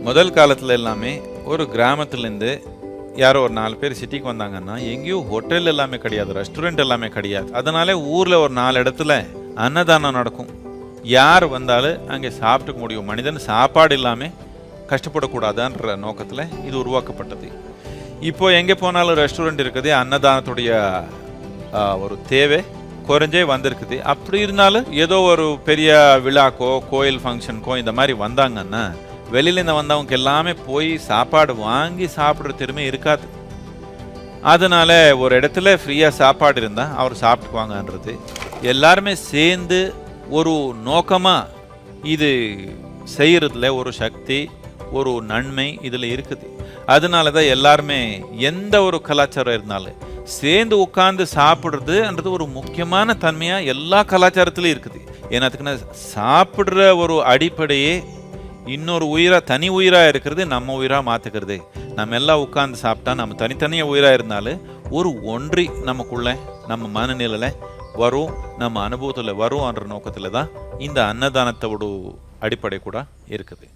முதல் காலத்தில் எல்லாமே ஒரு கிராமத்துலேருந்து யாரோ ஒரு 4 பேர் சிட்டிக்கு வந்தாங்கன்னா எங்கேயும் ஹோட்டல் எல்லாமே கிடையாது, ரெஸ்டாரண்ட் எல்லாமே கிடையாது. அதனால ஊரில் ஒரு 4 இடத்துல அன்னதானம் நடக்கும். யார் வந்தாலும் அங்கே சாப்பிட்டுக்க முடியும். மனிதன் சாப்பாடு இல்லாமல் கஷ்டப்படக்கூடாதுன்ற நோக்கத்தில் இது உருவாக்கப்பட்டது. இப்போ எங்கே போனாலும் ரெஸ்டாரண்ட் இருக்குது, அன்னதானத்துடைய ஒரு தேவை குறைஞ்சே வந்திருக்குது. அப்படி இருந்தாலும் ஏதோ ஒரு பெரிய விழாக்கோ கோயில் ஃபங்க்ஷனுக்கோ இந்த மாதிரி வந்தாங்கன்னா வெளியிலேருந்து வந்தவங்க எல்லாமே போய் சாப்பாடு வாங்கி சாப்பிட்ற திறமை இருக்காது. அதனால ஒரு இடத்துல ஃப்ரீயாக சாப்பாடு இருந்தால் அவர் சாப்பிட்டுக்குவாங்கன்றது எல்லாருமே சேர்ந்து ஒரு நோக்கமாக இது செய்கிறதுல ஒரு சக்தி, ஒரு நன்மை இதில் இருக்குது. அதனால தான் எல்லாருமே எந்த ஒரு கலாச்சாரம் இருந்தாலும் சேர்ந்து உட்காந்து சாப்பிட்றதுன்றது ஒரு முக்கியமான தன்மையாக எல்லா கலாச்சாரத்துலையும் இருக்குது. ஏன்னாத்துக்குன்னா சாப்பிட்ற ஒரு அடிப்படையே இன்னொரு உயிராக, தனி உயிராக இருக்கிறது நம்ம உயிராக மாற்றுக்கிறது. நம்ம எல்லாம் உட்காந்து சாப்பிட்டா நம்ம தனித்தனியாக உயிராக இருந்தாலும் ஒரு ஒன்றி நமக்குள்ள நம்ம மனநிலையில் வரும், நம்ம அனுபவத்தில் வரும்ன்ற நோக்கத்தில் தான் இந்த அன்னதானத்தோட அடிப்படை கூட இருக்குது.